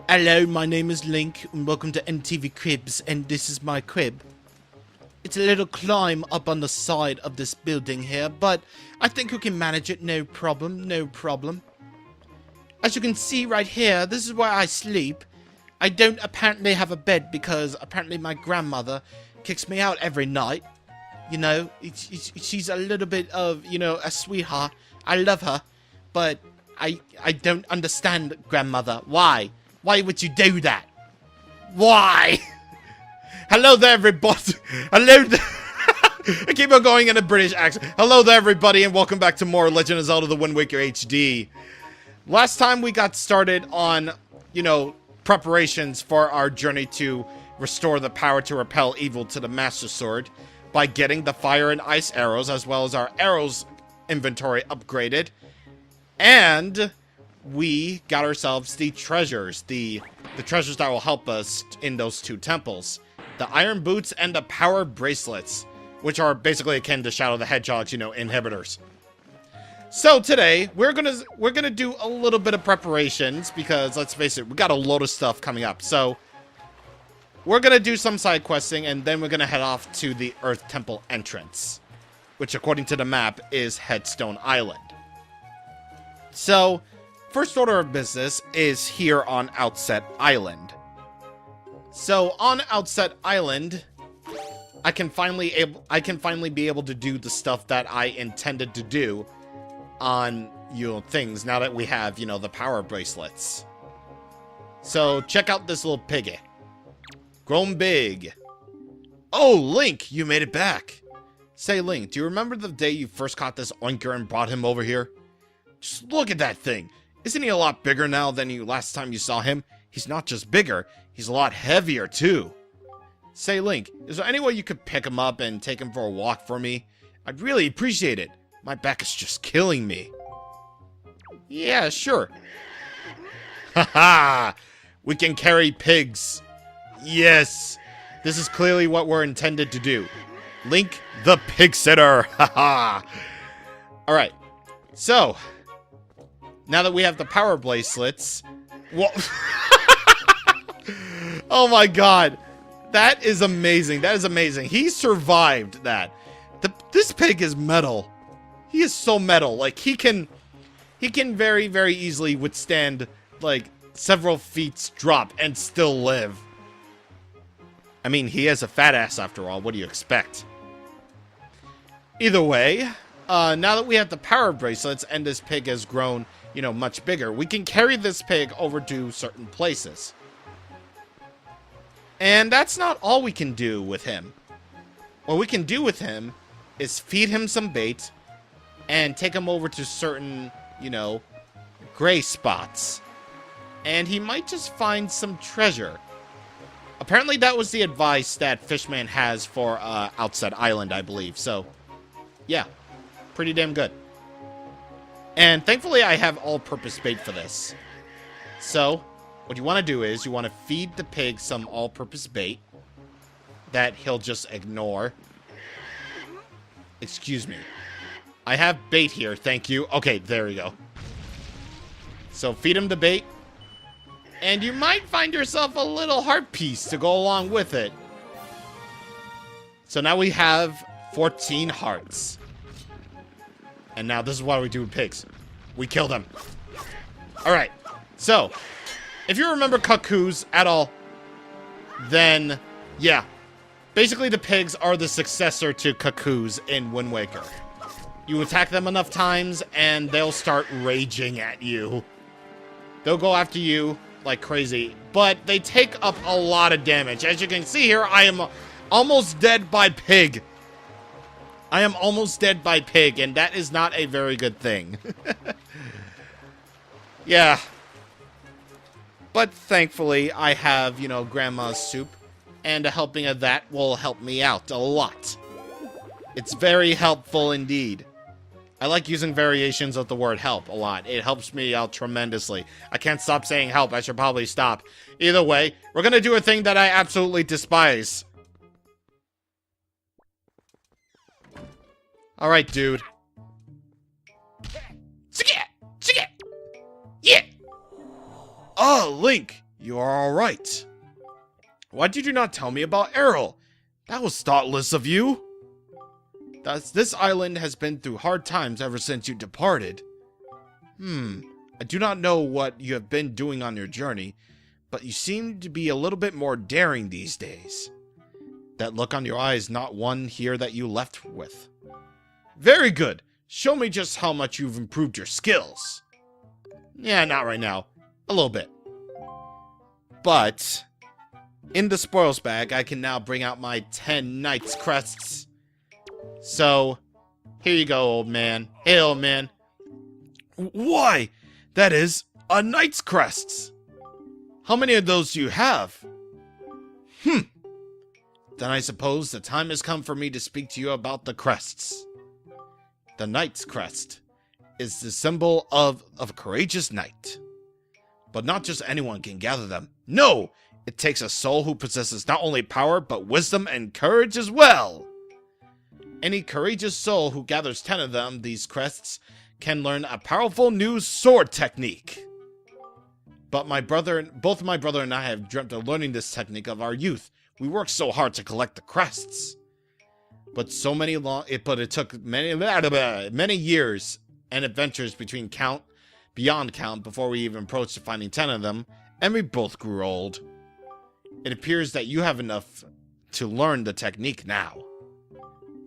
Hello, my name is Link, and welcome to NTV Cribs, and this is my crib. It's a little climb up on the side of this building here, but I think we can manage it, no problem, no problem. As you can see right here, this is where I sleep. I don't apparently have a bed because apparently my grandmother kicks me out every night. You know, she's a little bit of, you know, a sweetheart. I love her, but I don't understand, grandmother. Why? Why would you do that? Why? Hello there, everybody. Hello there. I keep on going in a British accent. Hello there, everybody, and welcome back to more Legend of Zelda: The Wind Waker HD. Last time we got started on, you know, preparations for our journey to restore the power to repel evil to the Master Sword by getting the fire and ice arrows, as well as our arrows inventory upgraded. And we got ourselves the treasures, the treasures that will help us in those two temples. The iron boots and the power bracelets, which are basically akin to Shadow the Hedgehog's, you know, inhibitors. So today, we're gonna do a little bit of preparations because, let's face it, we got a load of stuff coming up. So we're gonna do some side questing, and then we're gonna head off to the Earth Temple entrance, which according to the map is Headstone Island. So first order of business is here on Outset Island. So on Outset Island, I can finally be able to do the stuff that I intended to do on, you know, things now that we have, you know, the power bracelets. So check out this little piggy. Grown big. Oh, Link, you made it back. Say, Link, do you remember the day you first caught this oinker and brought him over here? Just look at that thing. Isn't he a lot bigger now than you last time you saw him? He's not just bigger, he's a lot heavier too. Say, Link, is there any way you could pick him up and take him for a walk for me? I'd really appreciate it. My back is just killing me. Yeah, sure. Haha! We can carry pigs. Yes! This is clearly what we're intended to do. Link the pig sitter. Haha! Alright. So, now that we have the power bracelets... Whoa. Oh my god. That is amazing. That is amazing. He survived that. This pig is metal. He is so metal. Like, he can very, very easily withstand, like, several feet's drop and still live. I mean, he has a fat ass after all. What do you expect? Either way, now that we have the power bracelets and this pig has grown, you know, much bigger, we can carry this pig over to certain places. And that's not all we can do with him. What we can do with him is feed him some bait and take him over to certain, you know, gray spots. And he might just find some treasure. Apparently that was the advice that Fishman has for Outset Island, I believe. So, yeah, pretty damn good. And thankfully I have all-purpose bait for this. So, what you want to do is you want to feed the pig some all-purpose bait that he'll just ignore. Excuse me. I have bait here, thank you. Okay, there we go. So feed him the bait. And you might find yourself a little heart piece to go along with it. So now we have 14 hearts. And now this is what we do with pigs. We kill them. Alright, so if you remember Cuckoos at all, then yeah. Basically the pigs are the successor to Cuckoos in Wind Waker. You attack them enough times and they'll start raging at you. They'll go after you like crazy, but they take up a lot of damage. As you can see here, I am almost dead by pig. I am almost dead by pig, and that is not a very good thing. Yeah. But thankfully, I have, you know, Grandma's soup, and a helping of that will help me out a lot. It's very helpful indeed. I like using variations of the word help a lot. It helps me out tremendously. I can't stop saying help. I should probably stop. Either way, we're gonna do a thing that I absolutely despise. Alright, dude. Yeah! Oh, Link! You are alright. Why did you not tell me about Errol? That was thoughtless of you. This island has been through hard times ever since you departed. I do not know what you have been doing on your journey, but you seem to be a little bit more daring these days. That look on your eye is not one here that you left with. Very good. Show me just how much you've improved your skills. Yeah, not right now. A little bit. But in the spoils bag, I can now bring out my 10 Knight's Crests. So, here you go, old man. Hey, old man. Why? That is a Knight's Crests. How many of those do you have? Then I suppose the time has come for me to speak to you about the crests. The Knight's Crest is the symbol of a courageous knight. But not just anyone can gather them. No! It takes a soul who possesses not only power, but wisdom and courage as well. Any courageous soul who gathers 10 of them, these crests, can learn a powerful new sword technique. But both my brother and I have dreamt of learning this technique of our youth. We worked so hard to collect the crests. But it took many years and adventures beyond count before we even approached to finding 10 of them, and we both grew old. It appears that you have enough to learn the technique now.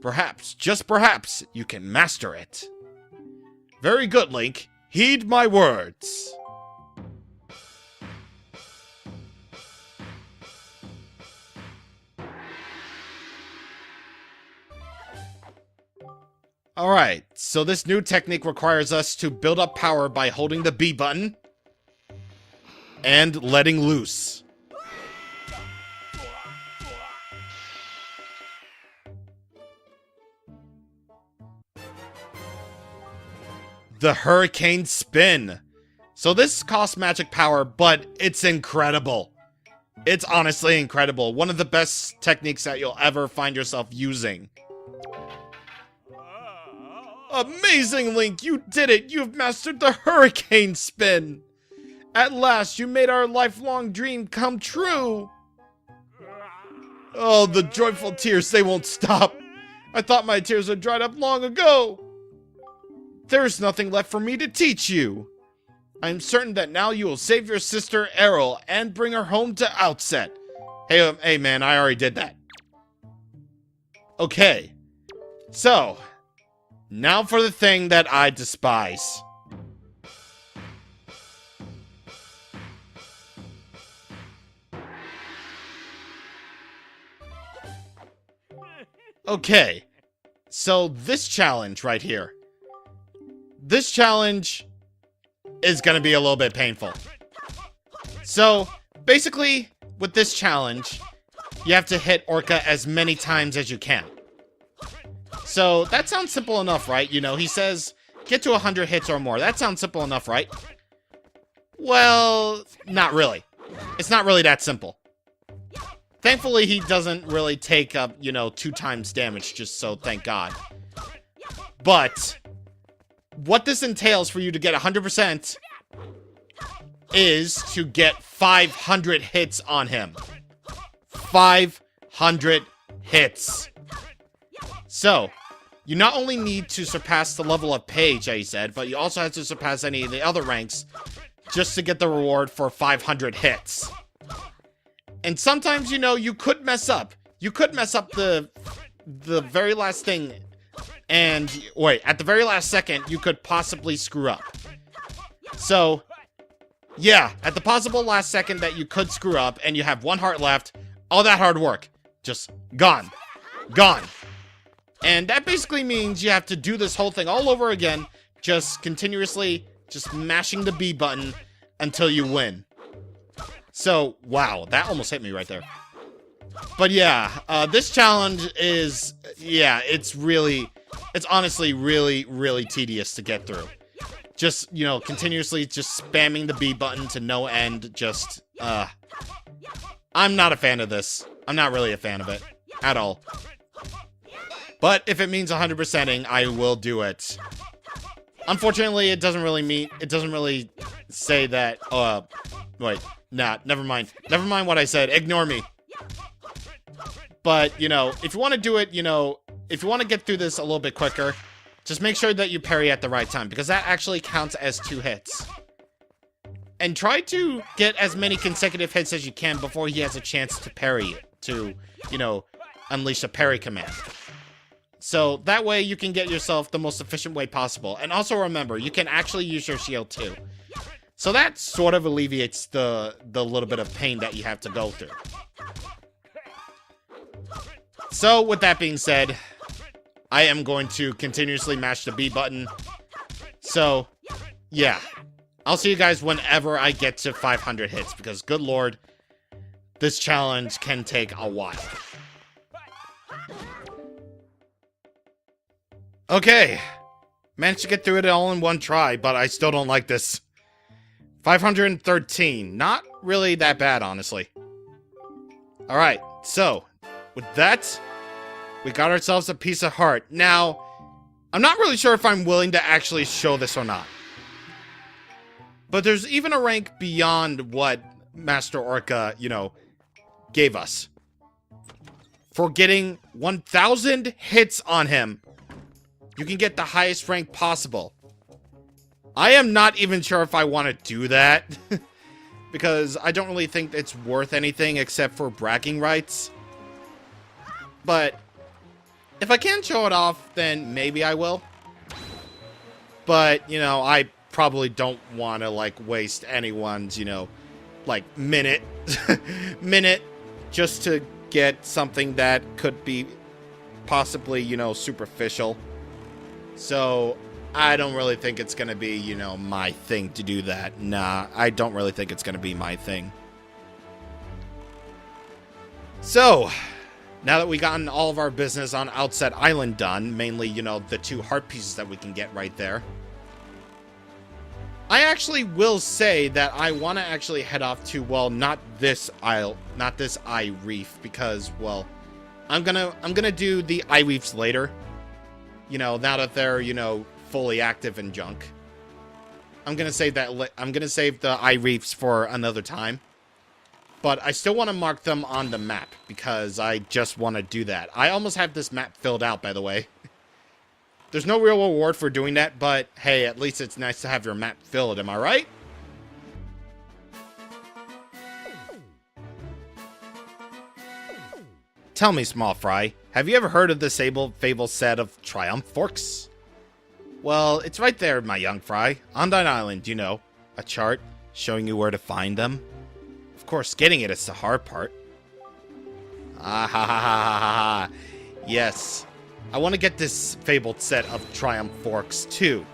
Perhaps, just perhaps, you can master it. Very good, Link. Heed my words. Alright, so this new technique requires us to build up power by holding the B button and letting loose. The Hurricane Spin. So this costs magic power, but it's incredible. It's honestly incredible. One of the best techniques that you'll ever find yourself using. Amazing, Link! You did it! You've mastered the Hurricane Spin! At last, you made our lifelong dream come true! Oh, the joyful tears, they won't stop! I thought my tears had dried up long ago! There's nothing left for me to teach you! I'm certain that now you will save your sister, Errol, and bring her home to Outset. Hey man, I already did that. Okay. So, now for the thing that I despise. Okay. So, this challenge right here. This challenge is gonna be a little bit painful. So, basically, with this challenge, you have to hit Orca as many times as you can. So, that sounds simple enough, right? You know, he says, get to 100 hits or more. That sounds simple enough, right? Well, not really. It's not really that simple. Thankfully, he doesn't really take up, 2 times damage, just so thank God. But what this entails for you to get 100% is to get 500 hits on him. 500 hits. So, you not only need to surpass the level of Page, as he said, but you also have to surpass any of the other ranks just to get the reward for 500 hits. And sometimes, you could mess up. You could mess up the very last thing. And, wait, at the very last second, you could possibly screw up. So, yeah, at the possible last second that you could screw up, and you have 1 heart left, all that hard work, just gone. Gone. And that basically means you have to do this whole thing all over again, just continuously, just mashing the B button until you win. So, wow, that almost hit me right there. But yeah, this challenge is, it's honestly really, really tedious to get through. Just, continuously just spamming the B button to no end, just, I'm not a fan of this. I'm not really a fan of it, at all. But if it means 100%ing, I will do it. Unfortunately, it doesn't really say that, Nah, never mind. Never mind what I said. Ignore me. But, you know, if you want to do it, you know, if you want to get through this a little bit quicker, just make sure that you parry at the right time, because that actually counts as 2 hits. And try to get as many consecutive hits as you can before he has a chance to parry it, to, you know, unleash a parry command. So that way you can get yourself the most efficient way possible. And also remember, you can actually use your shield too. So that sort of alleviates the little bit of pain that you have to go through. So with that being said, I am going to continuously mash the B button. So, yeah. I'll see you guys whenever I get to 500 hits, because good lord, this challenge can take a while. Okay. Managed to get through it all in one try, but I still don't like this. 513. Not really that bad, honestly. Alright, so, with that, we got ourselves a piece of heart. Now, I'm not really sure if I'm willing to actually show this or not. But there's even a rank beyond what Master Orca, you know, gave us. For getting 1,000 hits on him, you can get the highest rank possible. I am not even sure if I want to do that. Because I don't really think it's worth anything except for bragging rights. But if I can show it off, then maybe I will. But, you know, I probably don't want to, like, waste anyone's, you know, like, minute just to get something that could be possibly, you know, superficial. So, I don't really think it's gonna be, you know, my thing to do that. Nah, I don't really think it's gonna be my thing. So, now that we've gotten all of our business on Outset Island done, mainly, you know, the 2 heart pieces that we can get right there, I actually will say that I want to actually head off to, well, not this eye reef, because, well, I'm gonna do the eye reefs later. You know, now that they're, you know, fully active and junk. I'm gonna save the eye reefs for another time. But I still want to mark them on the map, because I just want to do that. I almost have this map filled out, by the way. There's no real reward for doing that, but hey, at least it's nice to have your map filled, am I right? Tell me, small fry, have you ever heard of the fabled set of triumph forks? Well, it's right there, my young fry, on that island, you know, a chart showing you where to find them. Of course, getting it is the hard part. Ah ha ha ha ha ha. Yes. I want to get this fabled set of triumph forks too.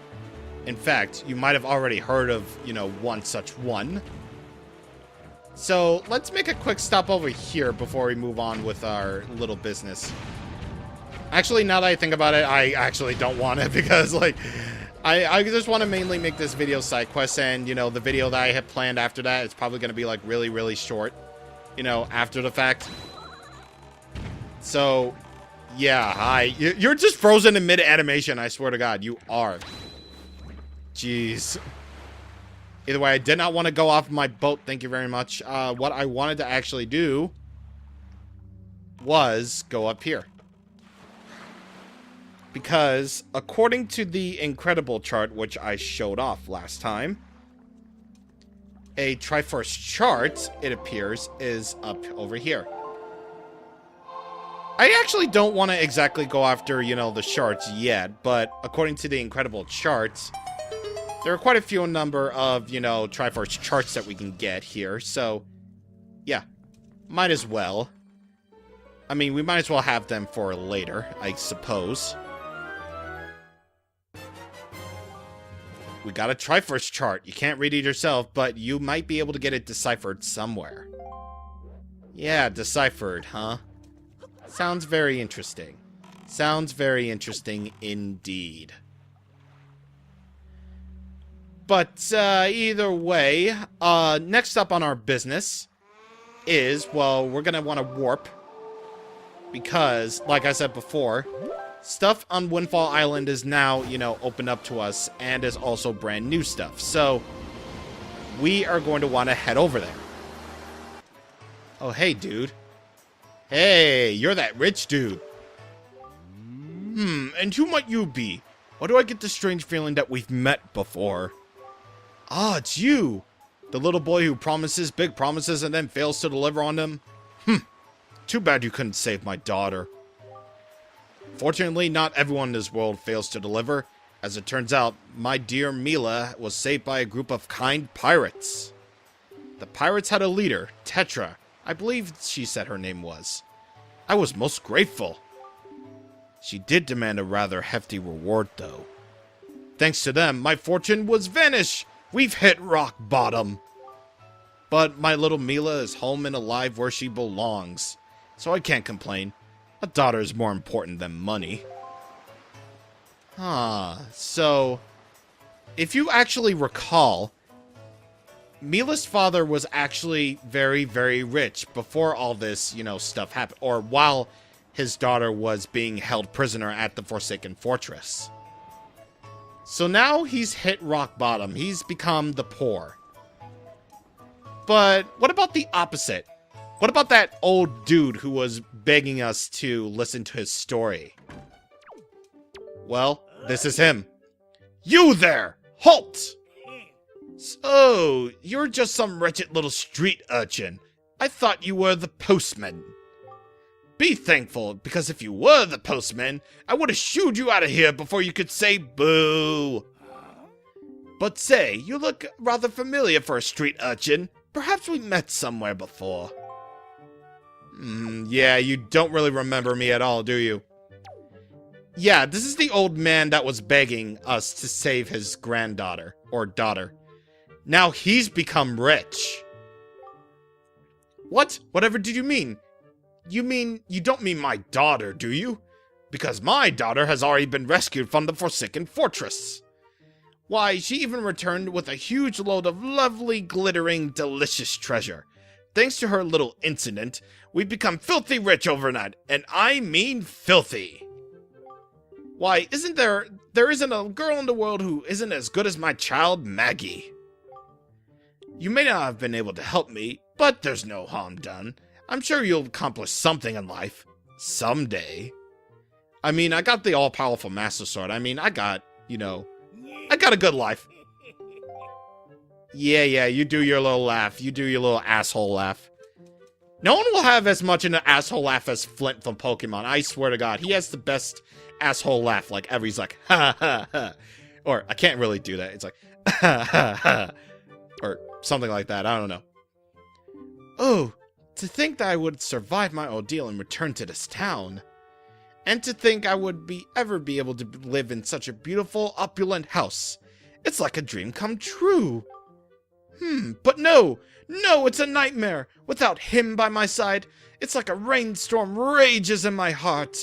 In fact, you might have already heard of, you know, one such one. So, let's make a quick stop over here before we move on with our little business. Actually, now that I think about it, I actually don't want it, because, like, I just want to mainly make this video side quest, and, you know, the video that I have planned after that is probably going to be, like, really, really short, you know, after the fact. So, yeah, you're just frozen in mid-animation, I swear to God, you are. Jeez. Either way, I did not want to go off my boat, thank you very much. What I wanted to actually do was go up here. Because, according to the incredible chart, which I showed off last time, a Triforce chart, it appears, is up over here. I actually don't want to exactly go after, you know, the shards yet, but according to the incredible charts, there are quite a few number of, you know, Triforce charts that we can get here, so, yeah, might as well. I mean, we might as well have them for later, I suppose. We got a Triforce chart. You can't read it yourself, but you might be able to get it deciphered somewhere. Yeah, deciphered, huh? Sounds very interesting. Sounds very interesting indeed. But either way, next up on our business is, well, we're going to want to warp. Because, like I said before, stuff on Windfall Island is now, you know, open up to us, and is also brand new stuff. So, we are going to want to head over there. Oh, hey, dude. Hey, you're that rich dude. And who might you be? Why do I get the strange feeling that we've met before? Ah, it's you! The little boy who promises big promises and then fails to deliver on them? Too bad you couldn't save my daughter. Fortunately, not everyone in this world fails to deliver. As it turns out, my dear Mila was saved by a group of kind pirates. The pirates had a leader, Tetra. I believe she said her name was. I was most grateful. She did demand a rather hefty reward, though. Thanks to them, my fortune was vanished. We've hit rock bottom. But my little Mila is home and alive where she belongs. So I can't complain. A daughter is more important than money. So if you actually recall, Mila's father was actually very, very rich before all this, stuff happened. Or while his daughter was being held prisoner at the Forsaken Fortress. So now he's hit rock bottom. He's become the poor. But what about the opposite? What about that old dude who was begging us to listen to his story? Well, this is him. You there! Halt! So, you're just some wretched little street urchin. I thought you were the postman. Be thankful, because if you were the postman, I would have shooed you out of here before you could say boo. But say, you look rather familiar for a street urchin. Perhaps we met somewhere before. Yeah, you don't really remember me at all, do you? Yeah, this is the old man that was begging us to save his granddaughter, or daughter. Now he's become rich. What? Whatever did you mean? You don't mean my daughter, do you? Because my daughter has already been rescued from the Forsaken Fortress. Why, she even returned with a huge load of lovely, glittering, delicious treasure. Thanks to her little incident, we've become filthy rich overnight, and I mean filthy. Why, there isn't a girl in the world who isn't as good as my child, Maggie. You may not have been able to help me, but there's no harm done. I'm sure you'll accomplish something in life. Someday. I mean, I got the all-powerful Master Sword. I mean, I got a good life. Yeah, you do your little laugh. You do your little asshole laugh. No one will have as much an asshole laugh as Flint from Pokemon. I swear to God, he has the best asshole laugh like ever. He's like, ha, ha, ha. Or, I can't really do that. It's like, ha, ha, ha. Or something like that. I don't know. Oh, to think that I would survive my ordeal and return to this town. And to think I would ever be able to live in such a beautiful, opulent house. It's like a dream come true. But no, it's a nightmare. Without him by my side, it's like a rainstorm rages in my heart.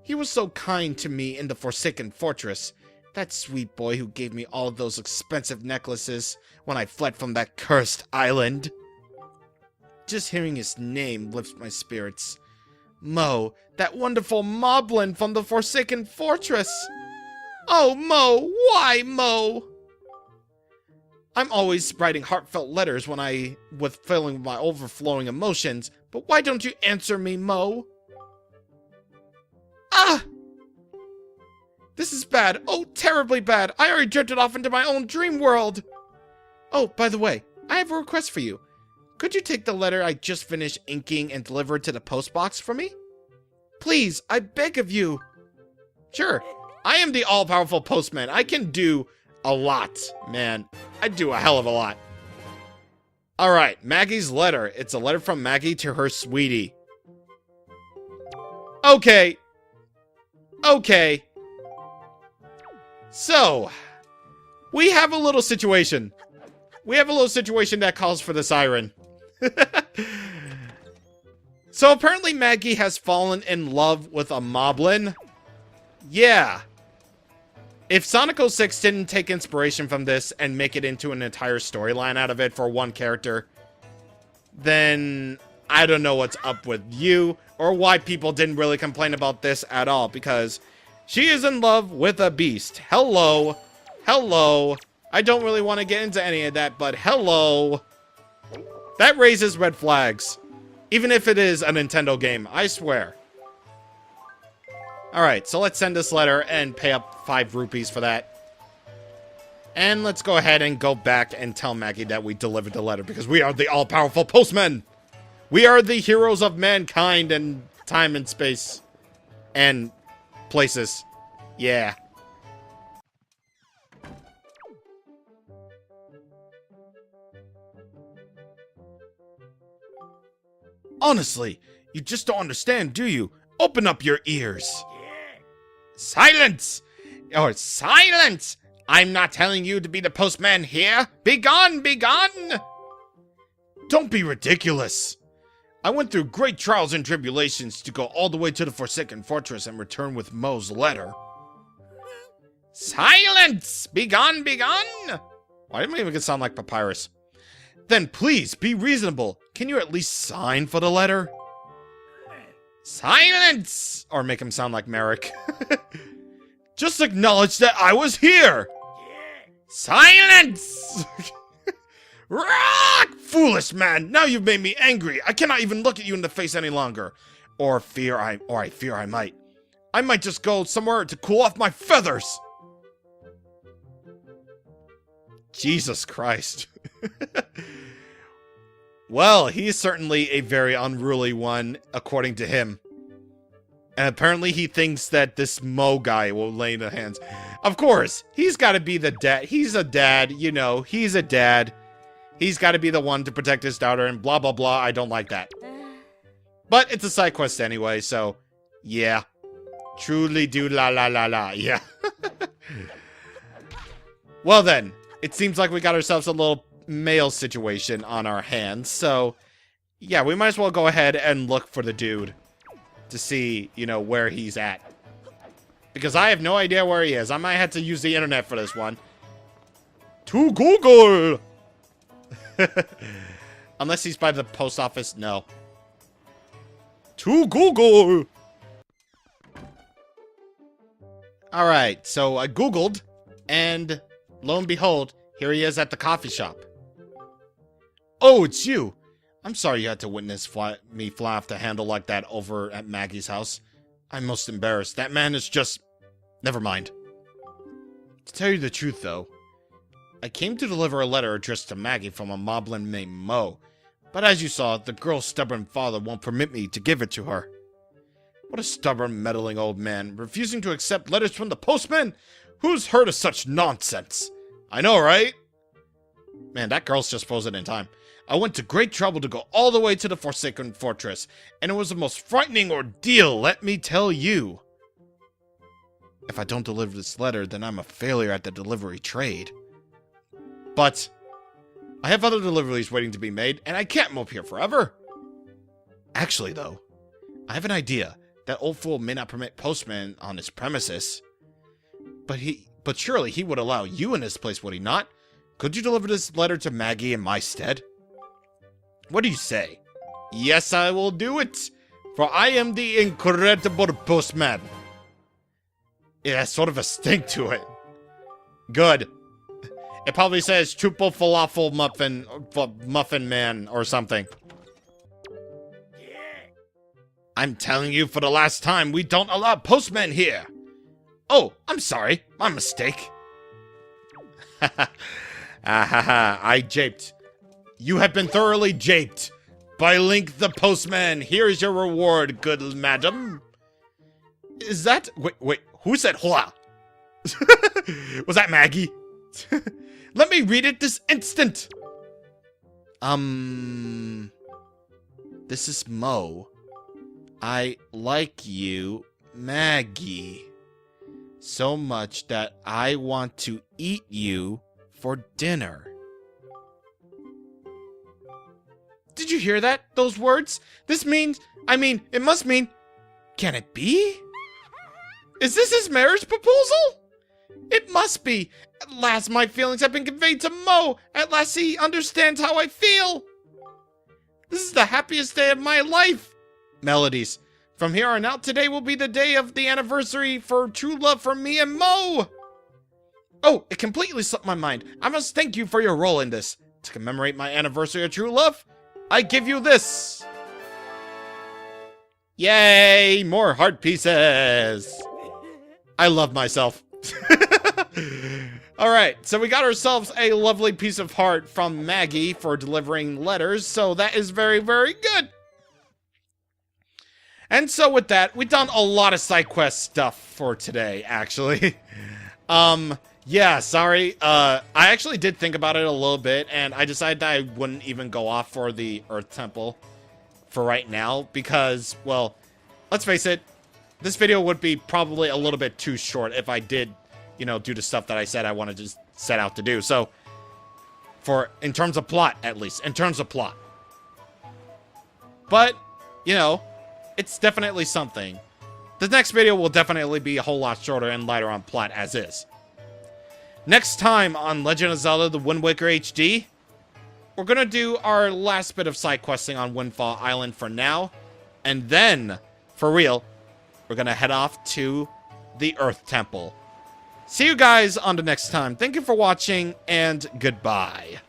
He was so kind to me in the Forsaken Fortress. That sweet boy who gave me all those expensive necklaces when I fled from that cursed island. Just hearing his name lifts my spirits. Mo, that wonderful moblin from the Forsaken Fortress. Oh, Mo, why, Mo? I'm always writing heartfelt letters with filling my overflowing emotions, but why don't you answer me, Mo? Ah! This is bad. Oh, terribly bad. I already drifted off into my own dream world. Oh, by the way, I have a request for you. Could you take the letter I just finished inking and deliver it to the post box for me? Please, I beg of you. Sure, I am the all-powerful postman. I can do a lot, man. I do a hell of a lot. Alright, Maggie's letter. It's a letter from Maggie to her sweetie. Okay. So, we have a little situation. We have a little situation that calls for the siren. So apparently Maggie has fallen in love with a moblin. Yeah. If Sonic 06 didn't take inspiration from this and make it into an entire storyline out of it for one character, then I don't know what's up with you or why people didn't really complain about this at all, because she is in love with a beast. Hello. I don't really want to get into any of that, but hello. That raises red flags. Even if it is a Nintendo game, I swear. Alright, so let's send this letter and pay up 5 rupees for that. And let's go ahead and go back and tell Maggie that we delivered the letter, because we are the all-powerful postmen! We are the heroes of mankind and time and space. And places. Yeah. Honestly, you just don't understand, do you? Open up your ears. Silence! Or silence! I'm not telling you to be the postman here. Begone, begone! Don't be ridiculous. I went through great trials and tribulations to go all the way to the Forsaken Fortress and return with Mo's letter. Silence! Begone, begone! Why did it sound like papyrus? Then please, be reasonable. Can you at least sign for the letter? Silence! Or make him sound like Merrick. Just acknowledge that I was here! Silence! Rock! Foolish man! Now you've made me angry. I cannot even look at you in the face any longer. Or I fear I might. I might just go somewhere to cool off my feathers. Jesus Christ. Well, he's certainly a very unruly one, according to him. And apparently he thinks that this Mo guy will lay the hands. Of course, he's got to be the dad. He's a dad, you know, he's a dad. He's got to be the one to protect his daughter and blah, blah, blah. I don't like that. But it's a side quest anyway, so yeah. Truly do la la la la, yeah. Well then, it seems like we got ourselves a little mail situation on our hands, so yeah, we might as well go ahead and look for the dude to see, you know, where he's at. Because I have no idea where he is. I might have to use the internet for this one. To Google! Unless he's by the post office, no. To Google! Alright, so I Googled, and lo and behold, here he is at the coffee shop. Oh, it's you! I'm sorry you had to witness me fly off the handle like that over at Maggie's house. I'm most embarrassed. That man is just... Never mind. To tell you the truth, though, I came to deliver a letter addressed to Maggie from a moblin named Mo. But as you saw, the girl's stubborn father won't permit me to give it to her. What a stubborn, meddling old man, refusing to accept letters from the postman? Who's heard of such nonsense? I know, right? Man, that girl's just frozen in time. I went to great trouble to go all the way to the Forsaken Fortress, and it was the most frightening ordeal, let me tell you. If I don't deliver this letter, then I'm a failure at the delivery trade. But I have other deliveries waiting to be made, and I can't mope here forever. Actually, though, I have an idea. That old fool may not permit postmen on his premises. But surely he would allow you in his place, would he not? Could you deliver this letter to Maggie in my stead? What do you say? Yes, I will do it, for I am the incredible postman. It has sort of a stink to it. Good. It probably says triple falafel muffin man or something. I'm telling you for the last time, we don't allow postmen here. Oh, I'm sorry. My mistake. I japed. You have been thoroughly japed. By Link the Postman, here is your reward, good madam. Is that... Wait, who said hua? Was that Maggie? Let me read it this instant. This is Mo. I like you, Maggie, so much that I want to eat you for dinner. Did you hear that? Those words? This means, it must mean, can it be? Is this his marriage proposal? It must be. At last my feelings have been conveyed to Mo. At last he understands how I feel. This is the happiest day of my life. Melodies. From here on out, today will be the day of the anniversary for true love for me and Mo. Oh, it completely slipped my mind. I must thank you for your role in this. To commemorate my anniversary of true love, I give you this. Yay! More heart pieces! I love myself. Alright, so we got ourselves a lovely piece of heart from Maggie for delivering letters, so that is very, very good. And so with that, we've done a lot of side quest stuff for today, actually. Yeah, sorry. I actually did think about it a little bit, and I decided that I wouldn't even go off for the Earth Temple for right now, because, well, let's face it, this video would be probably a little bit too short if I did, you know, do the stuff that I said I wanted to set out to do. So, in terms of plot, at least, in terms of plot. But, you know, it's definitely something. The next video will definitely be a whole lot shorter and lighter on plot as is. Next time on Legend of Zelda The Wind Waker HD, we're gonna do our last bit of side questing on Windfall Island for now, and then, for real, we're gonna head off to the Earth Temple. See you guys on the next time. Thank you for watching, and goodbye.